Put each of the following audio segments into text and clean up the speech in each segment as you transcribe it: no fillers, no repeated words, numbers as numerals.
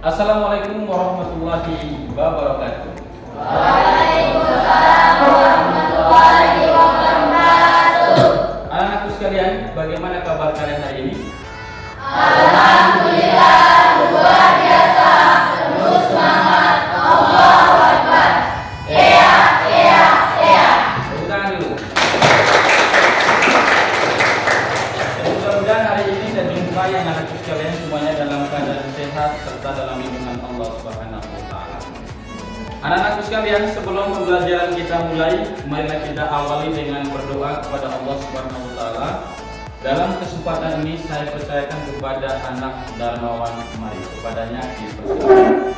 Assalamualaikum warahmatullahi wabarakatuh. Waalaikumsalam warahmatullahi wabarakatuh. Anak-anakku sekalian, bagaimana kabar kalian hari ini? Alhamdulillah, luar biasa, penuh semangat. Allahu Akbar. Ea, ea, ea. Tepuk tangan dulu. Mudah-mudahan hari ini saya jumpai anak-anakku sekalian semuanya dalam keadaan sehat serta dalam lindungan Allah Subhanahu wa taala. Anak-anakku sekalian, sebelum pembelajaran kita mulai, marilah kita awali dengan berdoa kepada Allah Subhanahu wa taala. Dalam kesempatan ini saya percayakan kepada anak Darmawan, mari kepadanya dipersilakan.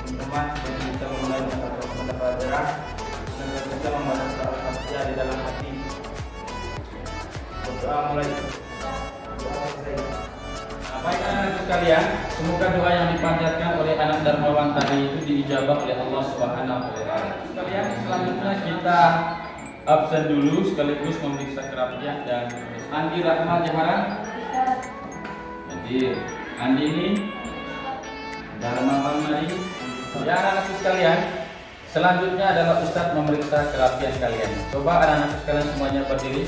Teman-teman, kita memulai mata pelajaran dengan kita membaca surah Al-Fatihah di dalam hati. Berdoa mulai. Baik anak-anak sekalian, semoga doa yang dipanjatkan oleh anak Darmawan tadi itu diijabah oleh Allah Subhanahu wa taala. Sekalian, selanjutnya kita absen dulu sekaligus memeriksa kerapian dan Andi Rahma Jaharan. Hadir. Andi ini Darmawan mari. Ya anak-anak sekalian, selanjutnya adalah Ustadz memeriksa kerapian kalian. Coba anak-anak sekalian semuanya berdiri.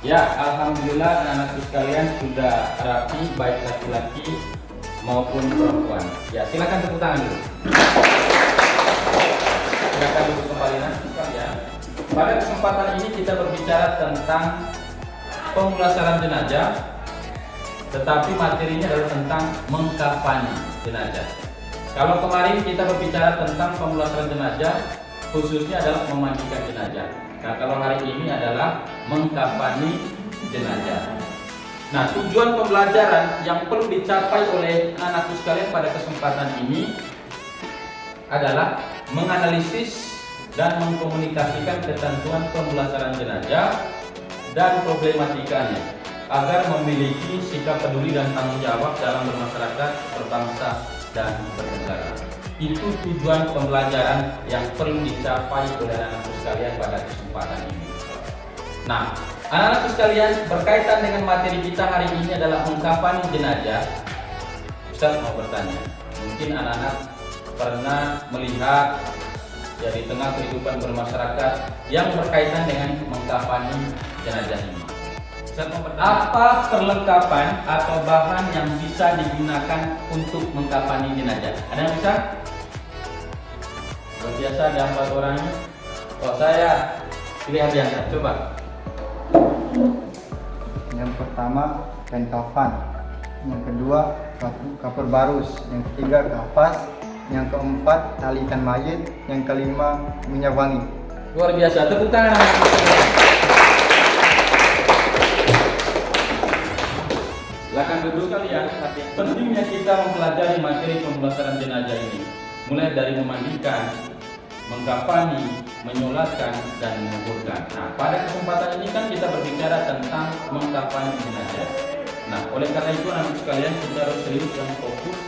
Ya, alhamdulillah anak-anak sekalian sudah rapi, baik laki-laki maupun perempuan. Ya, silakan tepuk tangan dulu. Silakan duduk kembali nanti sekalian. Pada kesempatan ini kita berbicara tentang pemulasaran jenazah, tetapi materinya adalah tentang mengkafani jenazah. Kalau kemarin kita berbicara tentang pemulasaran jenazah, khususnya adalah memandikan jenazah. Nah, kalau hari ini adalah mengkafani jenazah. Nah, tujuan pembelajaran yang perlu dicapai oleh anak-anakku sekalian pada kesempatan ini adalah menganalisis dan mengkomunikasikan ketentuan pemulasaran jenazah dan problematikanya agar memiliki sikap peduli dan tanggung jawab dalam bermasyarakat, berbangsa, dan bernegara. Itu tujuan pembelajaran yang perlu dicapai oleh anak-anakku sekalian pada kesempatan ini. Nah, anak-anakku sekalian, berkaitan dengan materi kita hari ini adalah mengkafani jenazah. Ustaz mau bertanya, mungkin anak-anak pernah melihat ya di tengah kehidupan bermasyarakat yang berkaitan dengan mengkafani jenazah ini. Ustaz mau bertanya, apa perlengkapan atau bahan yang bisa digunakan untuk mengkafani jenazah? Ada yang bisa? Biasa ada 4 orang. Oh, saya pilih Ardiansa. Coba. Yang pertama kain kafan, yang kedua kapur barus, yang ketiga kapas, yang keempat tali ikan mayit, yang kelima minyak wangi. Luar biasa. Tepuk tangan. Silakan duduk kalian. Pentingnya kita mempelajari materi pemulasaran jenazah ini, mulai dari memandikan, mengkafani, menyolatkan, dan menguburkan. Nah, pada kesempatan ini kan kita berbicara tentang mengkafani jenazah. Nah, oleh karena itu anak sekalian, kita harus serius dan fokus.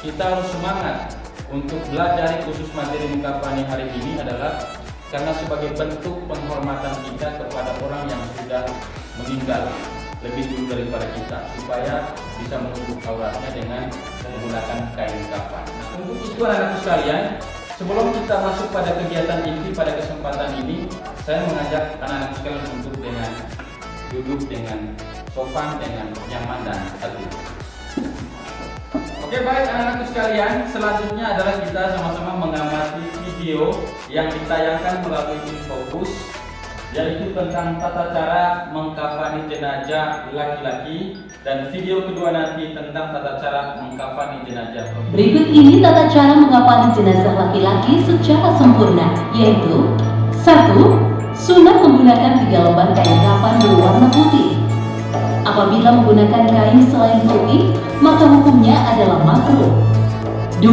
Kita harus semangat untuk belajar khusus materi mengkafani hari ini adalah karena sebagai bentuk penghormatan kita kepada orang yang sudah meninggal lebih dulu daripada kita, supaya bisa menutup auratnya dengan menggunakan kain kafan. Nah, untuk itu anak-anak sekalian, sebelum kita masuk pada kegiatan inti pada kesempatan ini, saya mengajak anak-anak sekalian untuk duduk dengan sopan, dengan nyaman dan teduh. Oke, baik anak-anak sekalian, selanjutnya adalah kita sama-sama mengamati video yang ditayangkan melalui Infobus, yaitu tentang tata cara mengkafani jenazah laki-laki, dan video kedua nanti tentang tata cara mengkafani jenazah perempuan. Berikut ini tata cara mengkafani jenazah laki-laki secara sempurna, yaitu 1. Sunat menggunakan 3 lembar kain kafan berwarna putih. Apabila menggunakan kain selain putih, maka hukumnya adalah makruh. 2.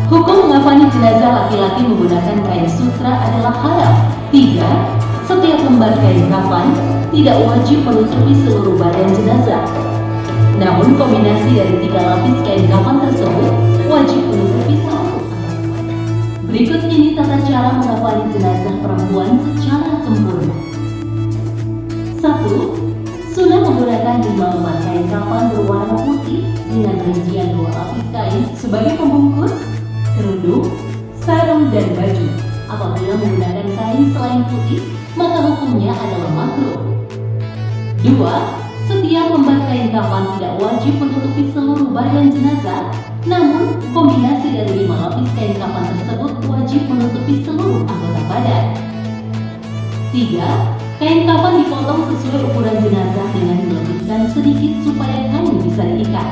Hukum mengkafani jenazah laki-laki menggunakan kain sutra adalah haram. 3. Setiap lembar kain kafan tidak wajib menutupi seluruh badan jenazah. Namun kombinasi dari 3 lapis kain kafan tersebut wajib menutupi satu. Berikut ini tata cara mengapani jenazah perempuan secara sempurna. 1. Sunnah menggunakan 5 lembar kain kafan berwarna putih dengan rincian 2 lapis kain sebagai pembungkus, kerudung, sarung, dan baju. Apabila menggunakan kain selain putih, maka hukumnya adalah makruh. 2. Setiap lembar kain kafan tidak wajib menutupi seluruh badan jenazah, namun kombinasi dari 5 lapis kain kafan tersebut wajib menutupi seluruh anggota badan. 3. Kain kafan dipotong sesuai ukuran jenazah dengan dilebihkan sedikit supaya kain bisa diikat.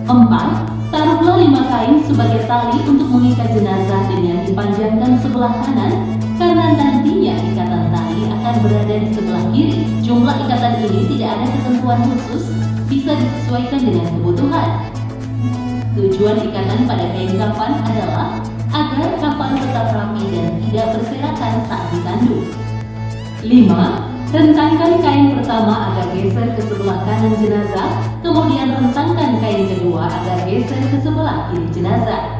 4. Taruhlah 5 kain sebagai tali untuk mengikat jenazah dengan dipanjangkan sebelah kanan, karena nantinya ikatan tali akan berada di sebelah kiri. Jumlah ikatan ini tidak ada ketentuan khusus, bisa disesuaikan dengan kebutuhan. Tujuan ikatan pada kain kafan adalah agar kafan tetap rapi dan tidak berserakan saat ditandu. 5. Rentangkan kain pertama agar geser ke sebelah kanan jenazah, kemudian rentangkan kain kedua agar geser ke sebelah kiri jenazah.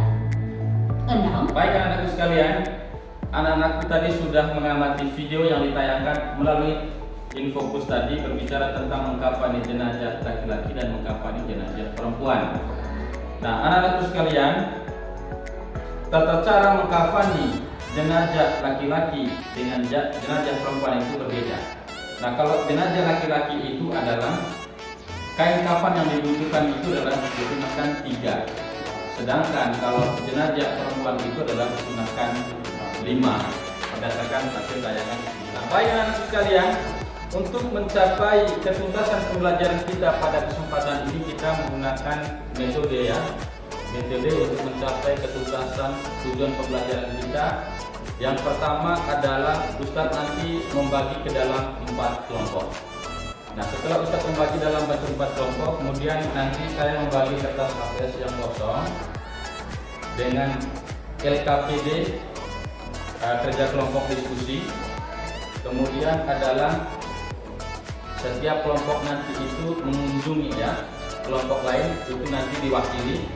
6. Baik anak-anakku sekalian, anak-anakku tadi sudah mengamati video yang ditayangkan melalui Infokus tadi berbicara tentang mengkafani jenazah laki-laki dan mengkafani jenazah perempuan. Nah, anak-anakku sekalian, tata cara mengkafani jenazah laki-laki dengan jenazah perempuan itu berbeda. Nah, kalau jenazah laki-laki itu adalah kain kafan yang dibutuhkan itu adalah digunakan 3. Sedangkan kalau jenazah perempuan itu adalah digunakan 5 berdasarkan hasil tayangan. Nah, baik anak-anak sekalian, untuk mencapai ketuntasan pembelajaran kita pada kesempatan ini kita menggunakan metode metode untuk mencapai ketuntasan tujuan pembelajaran kita. Yang pertama adalah Ustadz nanti membagi ke dalam 4 kelompok. Nah, setelah Ustadz membagi dalam 4 kelompok, kemudian nanti saya membagi kertas HVS yang kosong dengan LKPD, kerja kelompok diskusi. Kemudian adalah setiap kelompok nanti itu mengunjungi kelompok lain, itu nanti diwakili.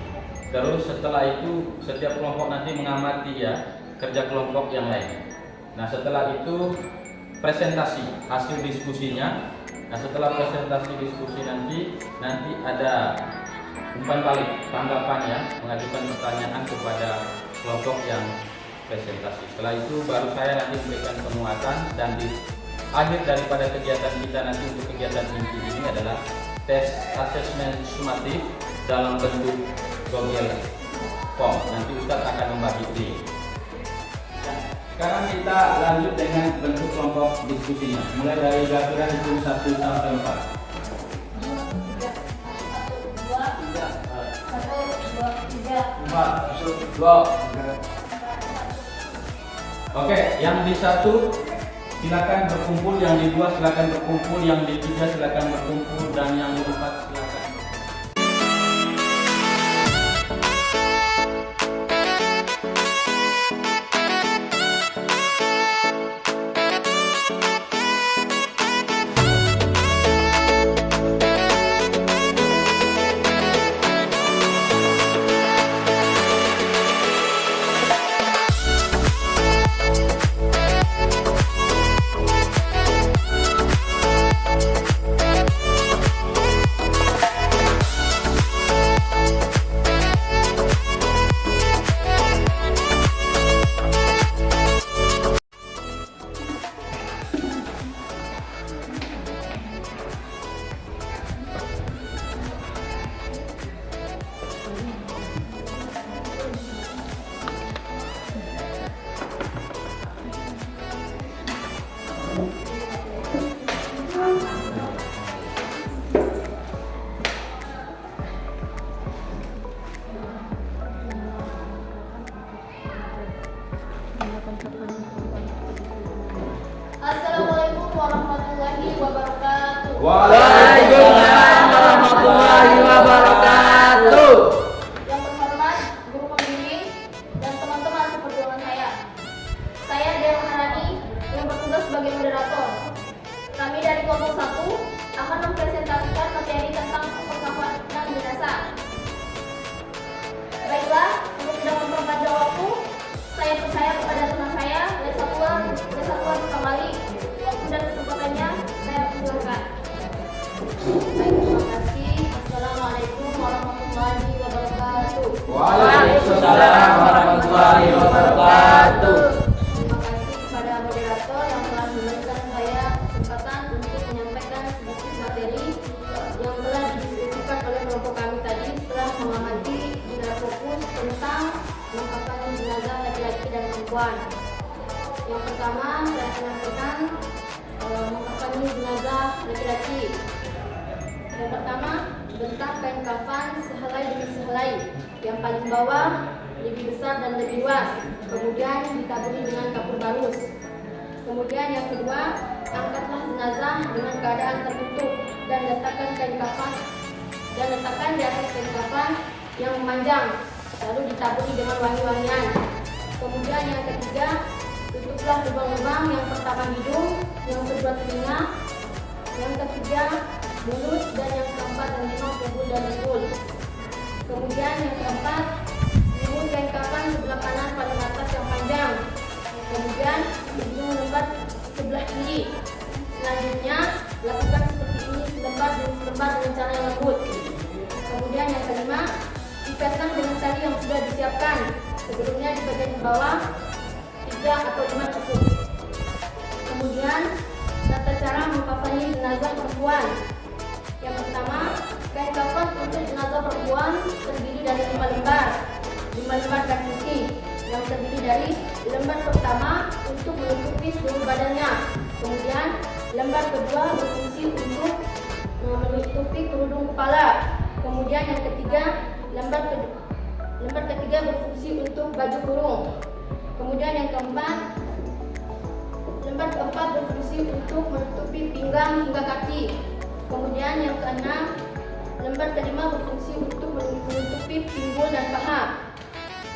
Terus setelah itu setiap kelompok nanti mengamati kerja kelompok yang lain. Nah, setelah itu presentasi hasil diskusinya. Nah, setelah presentasi diskusi nanti ada umpan balik tanggapan mengajukan pertanyaan kepada kelompok yang presentasi. Setelah itu baru saya nanti memberikan penguatan, dan di akhir daripada kegiatan kita nanti untuk kegiatan inti ini adalah tes asesmen sumatif dalam bentuk Google Form. Nanti Ustadz akan membagi link. Sekarang kita lanjut dengan bentuk kelompok diskusinya. Mulai dari gerakan hitung 1 sampai 4. 4, 2. Oke, yang di 1 silakan berkumpul, yang di 2 silakan berkumpul, yang di 3 silakan berkumpul, dan yang di 4 silakan. Assalamualaikum warahmatullahi wabarakatuh. Waalaikumsalam warahmatullahi wabarakatuh. Yang terhormat guru pembimbing dan teman-teman seperjuangan saya. Saya Dewa Maharani yang bertugas sebagai moderator. Kami dari kelompok 1 akan mempresentasikan materi tentang pengkafanan jenazah. perempuan. Yang pertama saya akan lakukan mengkafani jenazah laki-laki. Yang pertama, bentak kain kafan sehelai demi sehelai. Yang paling bawah lebih besar dan lebih luas. Kemudian ditaburi dengan kapur barus. Kemudian yang kedua, angkatlah jenazah dengan keadaan tertutup dan letakkan di atas kain kafan yang memanjang, lalu ditaburi dengan wangi-wangian. Kemudian yang ketiga, tutuplah lubang-lubang, yang pertama hidung, yang kedua telinga, yang ketiga mulut, dan yang keempat dan lima punggung dan dengkul. Kemudian yang keempat, selimut kain kafan sebelah kanan paling atas yang panjang. Kemudian hidung lembar sebelah kiri. Selanjutnya lakukan seperti ini selembar demi selembar dengan cara yang lembut. Kemudian yang kelima, ikatkan dengan tali yang sudah disiapkan. Sebelumnya di bagian bawah 3 atau 5 cukup. Kemudian tata cara mengkafani jenazah perempuan. Yang pertama, kain kafan untuk jenazah perempuan terdiri dari 5 lembar. 5 lembar kain putih yang terdiri dari lembar pertama untuk menutupi seluruh badannya. Kemudian lembar kedua berfungsi untuk menutupi kerudung kepala. Kemudian yang ketiga, lembar ketiga berfungsi untuk baju kurung. Kemudian yang keempat, lembar keempat berfungsi untuk menutupi pinggang hingga kaki. Kemudian yang keenam, lembar kelima berfungsi untuk menutupi pinggul dan paha.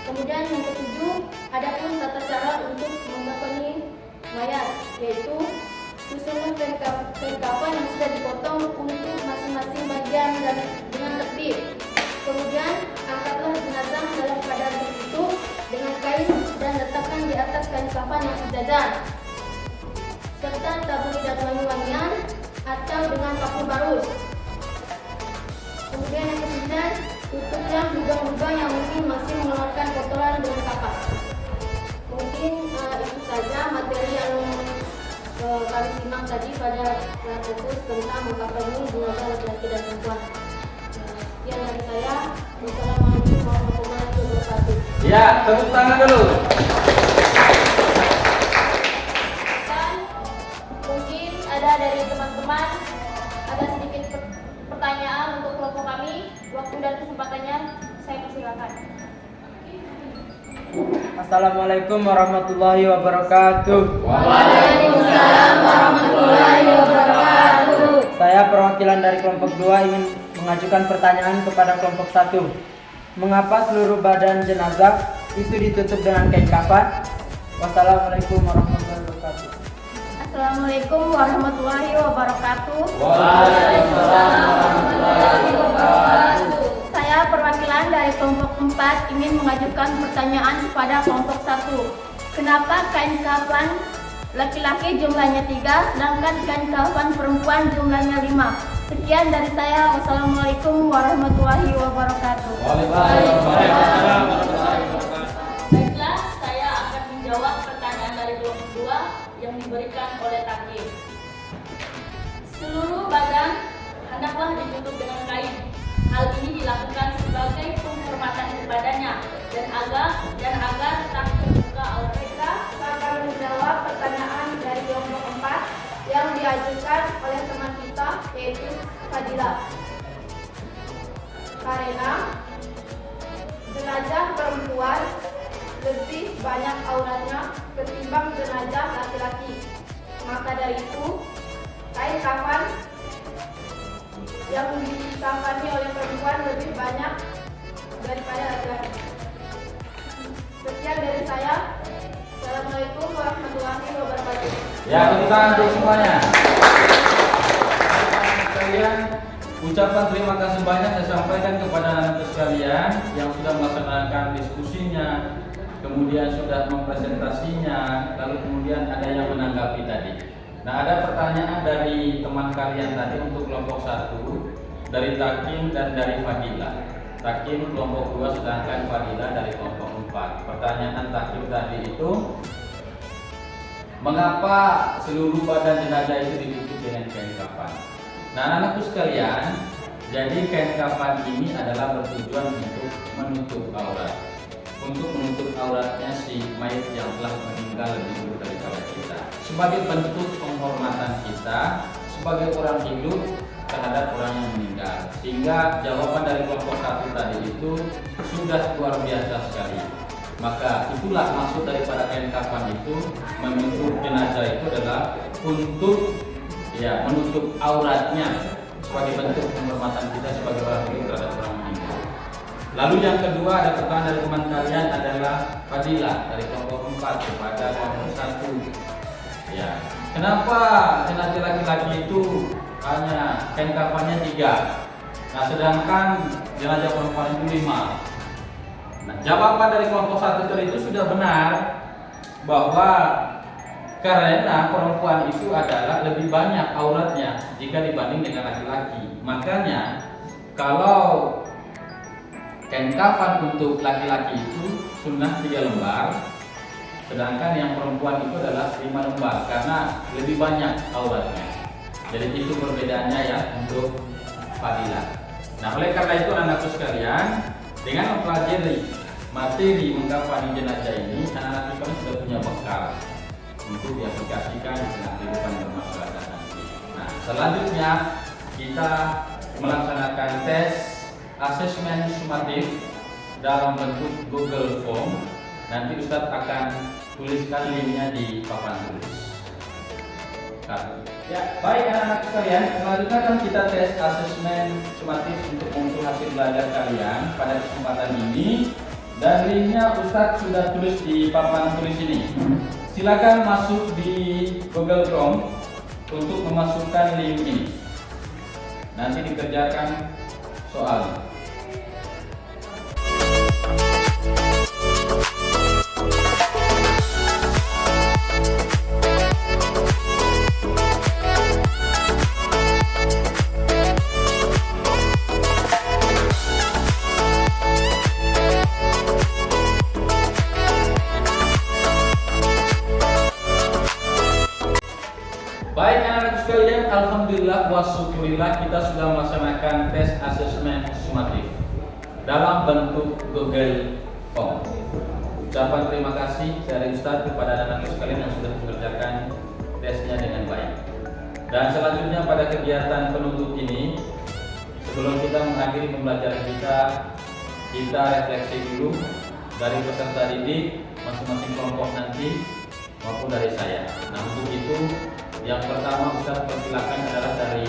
Kemudian yang ketujuh, adapun tata cara untuk mengkafani mayat, yaitu susunlah kain kafan yang sudah dipotong untuk masing-masing bagian dengan tertib. Kemudian angkatlah jenazah dalam keadaan tertutup dengan kain dan letakkan di atas kain kafan yang sejajar, serta taburi dan wangi-wangian atau dengan kapur barus. Kemudian yang kesembilan, tutuplah lubang-lubang yang mungkin masih mengeluarkan kotoran dengan kapas. Mungkin itu saja materi yang kami simak tadi pada fokus tentang mengkafani jenazah laki-laki dan perempuan. Sekian dari saya. Wassalamualaikum warahmatullahi wabarakatuh. Ya, tepuk tangan dulu. Dan mungkin ada dari teman-teman ada sedikit pertanyaan untuk kelompok kami. Waktu dan kesempatannya saya persilakan. Assalamualaikum warahmatullahi wabarakatuh. Waalaikumsalam warahmatullahi wabarakatuh. Saya perwakilan dari kelompok 2 ingin mengajukan pertanyaan kepada kelompok 1. Mengapa seluruh badan jenazah itu ditutup dengan kain kafan? Wassalamualaikum warahmatullahi wabarakatuh. Assalamualaikum warahmatullahi wabarakatuh. Waalaikumsalam warahmatullahi wabarakatuh. Saya perwakilan dari kelompok 4 ingin mengajukan pertanyaan kepada kelompok 1. Kenapa kain kafan laki-laki jumlahnya 3, sedangkan kain kafan perempuan jumlahnya 5? Sekian dari saya. Wassalamualaikum warahmatullahi wabarakatuh. Waalaikumsalam warahmatullahi wabarakatuh. Baiklah, saya akan menjawab pertanyaan dari kelompok 2 yang diberikan oleh Takim. Seluruh badan hendaklah ditutup dengan kain. Hal ini dilakukan sebagai penghormatan kepadanya dan agar tak terbuka aurat. Kita akan menjawab pertanyaan dari kelompok 4 yang diajukan oleh teman kita, yaitu Fadila. Karena jenazah perempuan lebih banyak auratnya ketimbang jenazah laki-laki, maka dari itu kain kafan yang dikafani oleh perempuan lebih banyak daripada laki-laki. Sekian dari saya. Assalamualaikum warahmatullahi wabarakatuh. Ya, tepuk tangan untuk semuanya. Sekalian, ucapan terima kasih banyak saya sampaikan kepada anak sekalian yang sudah melaksanakan diskusinya, kemudian sudah mempresentasinya, lalu kemudian ada yang menanggapi tadi. Nah, ada pertanyaan dari teman kalian tadi untuk kelompok 1, dari Takim dan dari Fadila. Takim kelompok 2, sedangkan Fadila dari kelompok 4. Pertanyaan Takim tadi itu, mengapa seluruh badan jenazah itu ditutup dengan kain kafan? Nah, anak-anakku sekalian, jadi kain kafan ini adalah bertujuan untuk menutup aurat. untuk menutup auratnya si mayit yang telah meninggal lebih dulu daripada kita, sebagai bentuk penghormatan kita sebagai orang hidup terhadap orang yang meninggal. Sehingga jawaban dari kelompok 1 tadi itu sudah luar biasa sekali. Maka itulah maksud daripada kain kafan itu, menutup jenazah itu adalah untuk menutup auratnya sebagai bentuk penghormatan kita sebagai orang hidup terhadap orang meninggal. Lalu yang kedua, ada pertanyaan dari teman kalian adalah fadilah dari kelompok 4 kepada kelompok 1. Ya, kenapa jenazah laki-laki itu hanya kain kafannya 3, nah sedangkan jenazah perempuan itu 5? Nah, jawaban dari kelompok 1 itu sudah benar, bahwa karena perempuan itu adalah lebih banyak auratnya jika dibanding dengan laki-laki. Makanya kalau kain kafan untuk laki-laki itu sunnah 3 lembar, sedangkan yang perempuan itu adalah 5 lembar karena lebih banyak auratnya. Jadi itu perbedaannya ya untuk fadilah. Nah, oleh karena itu anak-anakku sekalian, dengan mempelajari materi mengkafani jenazah ini, anak-anak kita sudah punya bekal untuk diaplikasikan di tengah kehidupan bermasyarakat nanti. Nah, selanjutnya kita melaksanakan tes asesmen sumatif dalam bentuk Google Form. Nanti Ustadz akan tuliskan linknya di papan tulis. Ya, baik anak-anak sekalian, selanjutnya kan kita tes asesmen sumatif untuk mengukur hasil belajar kalian pada kesempatan ini, dan linknya Ustadz sudah tulis di papan tulis ini. Silakan masuk di Google Chrome untuk memasukkan link ini. Nanti dikerjakan soal. Baik anak-anak sekalian, alhamdulillah wa syukurillah kita sudah melaksanakan tes asesmen sumatif dalam bentuk Google Form. Ucapan terima kasih dari Ustadz kepada anak-anak sekalian yang sudah mengerjakan tesnya dengan baik. Dan selanjutnya pada kegiatan penutup ini, sebelum kita mengakhiri pembelajaran kita refleksi dulu dari peserta didik masing-masing kelompok nanti maupun dari saya. Nah, untuk itu yang pertama Ustadz persilakan adalah dari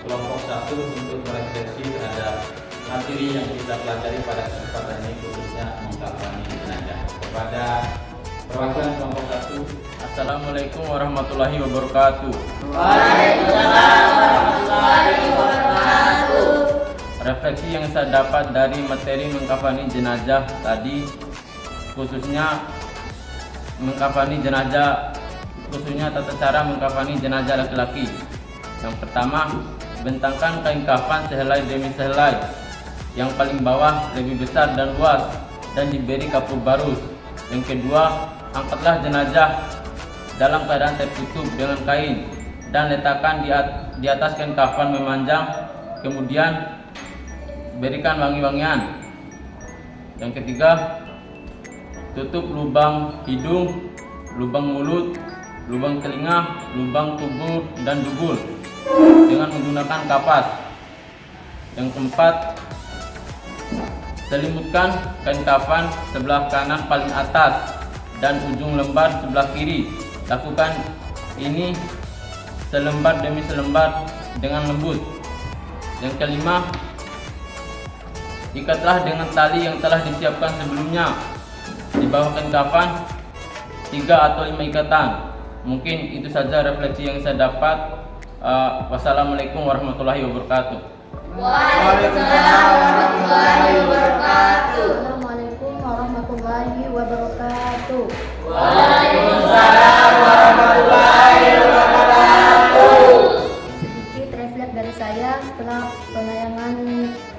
kelompok 1 untuk merefleksi terhadap materi yang kita pelajari pada kesempatan ini, khususnya mengkafani jenazah. Kepada perwakilan kelompok 1, Assalamualaikum warahmatullahi wabarakatuh. Waalaikumsalam warahmatullahi wabarakatuh. Refleksi yang saya dapat dari materi mengkafani jenazah tadi, khususnya mengkafani jenazah, khususnya tata cara mengkafani jenazah laki-laki. Yang pertama, bentangkan kain kafan sehelai demi sehelai. Yang paling bawah lebih besar dan luas dan diberi kapur barus. Yang kedua, angkatlah jenazah dalam keadaan tertutup dengan kain dan letakkan di atas kain kafan memanjang. Kemudian berikan wangi-wangian. Yang ketiga, tutup lubang hidung, lubang mulut, lubang telinga, lubang tubuh dan dubur dengan menggunakan kapas. Yang keempat, selimutkan kain kafan sebelah kanan paling atas dan ujung lembar sebelah kiri. Lakukan ini selembar demi selembar dengan lembut. Yang kelima, ikatlah dengan tali yang telah disiapkan sebelumnya di bawah kain kafan 3 atau 5 ikatan. Mungkin itu saja refleksi yang saya dapat. Wassalamualaikum warahmatullahi wabarakatuh. Waalaikumsalam warahmatullahi wabarakatuh. Assalamualaikum warahmatullahi wabarakatuh. Waalaikumsalam warahmatullahi wabarakatuh. Sedikit refleks dari saya setelah penayangan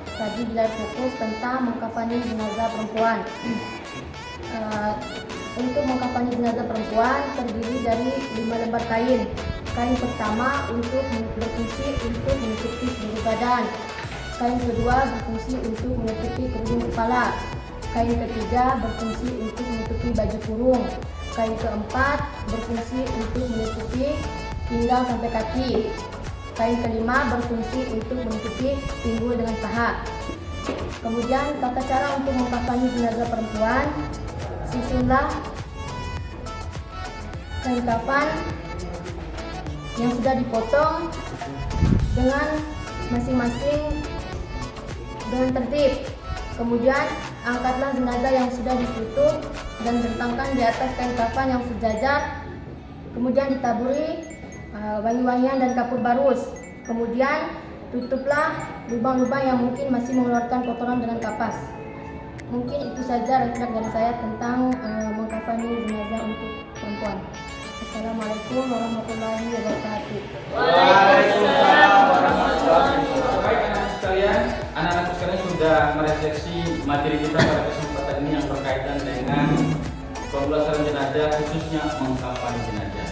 tadi di live fokus tentang mengkafani jenazah perempuan. Untuk mengkafani jenazah perempuan terdiri dari 5 lembar kain. Kain pertama berfungsi untuk menutupi seluruh badan. Kain kedua berfungsi untuk menutupi kerudung kepala. Kain ketiga berfungsi untuk menutupi baju kurung. Kain keempat berfungsi untuk menutupi pinggang sampai kaki. Kain kelima berfungsi untuk menutupi pinggul dengan paha. Kemudian tata cara untuk mengkafani jenazah perempuan, susunlah kain kafan yang sudah dipotong dengan masing-masing dengan tertib. Kemudian angkatlah jenazah yang sudah ditutup dan bentangkan di atas kain kafan yang sejajar. Kemudian ditaburi wangi-wangian dan kapur barus. Kemudian tutuplah lubang-lubang yang mungkin masih mengeluarkan kotoran dengan kapas. Mungkin itu saja refleks dari saya tentang mengkafani jenazah untuk perempuan. Assalamualaikum warahmatullahi wabarakatuh. Waalaikumsalam warahmatullahi wabarakatuh. Baik anak-anak sekalian sudah merefleksi materi kita pada kesempatan ini yang berkaitan dengan pemulasaran jenazah, khususnya mengkafani jenazah.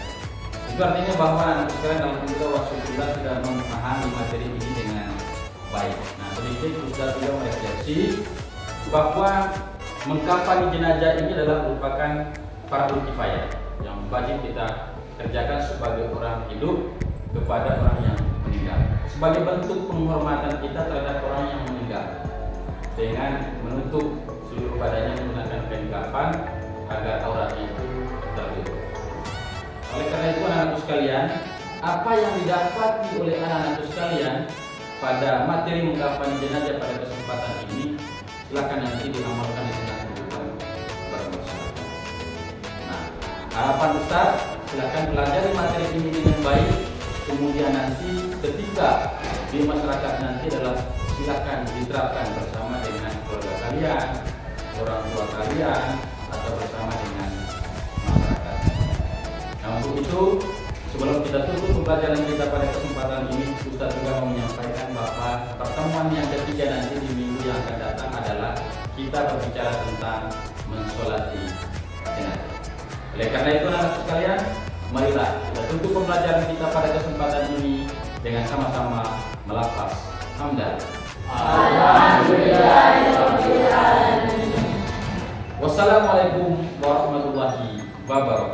Itu artinya bahwa anak sekalian alhamdulillah wasyukurillah sudah memahami materi ini dengan baik. Nah, sedikit Ustaz juga merefleksi bahwa mengkafani jenazah ini adalah merupakan fardhu kifayah yang wajib kita kerjakan sebagai orang hidup kepada orang yang meninggal, sebagai bentuk penghormatan kita terhadap orang yang meninggal dengan menutup seluruh badannya menggunakan kain kafan agar auratnya itu tertutup. Oleh karena itu anak-anak sekalian, apa yang didapati oleh anak-anak sekalian pada materi mengkafani jenazah pada kesempatan ini, silakan nanti diamalkan di tengah kehidupan bermasyarakat. Nah, harapan Ustaz, silakan pelajari materi ini dengan baik. Kemudian nanti ketika di masyarakat nanti adalah silakan diterapkan bersama dengan keluarga kalian, orang tua kalian, atau bersama dengan masyarakat. Nah, untuk itu sebelum kita tutup pembelajaran kita pada kesempatan ini, Ustaz juga mau menyampaikan bahwa pertemuan yang ketiga nanti di minggu yang akan datang adalah kita berbicara tentang mensolati jenazah. Oleh karena itu anak sekalian, marilah kita tutup pembelajaran kita pada kesempatan ini dengan sama-sama melafaz hamdan. Alhamdulillahirabbil alamin. Wassalamualaikum warahmatullahi wabarakatuh.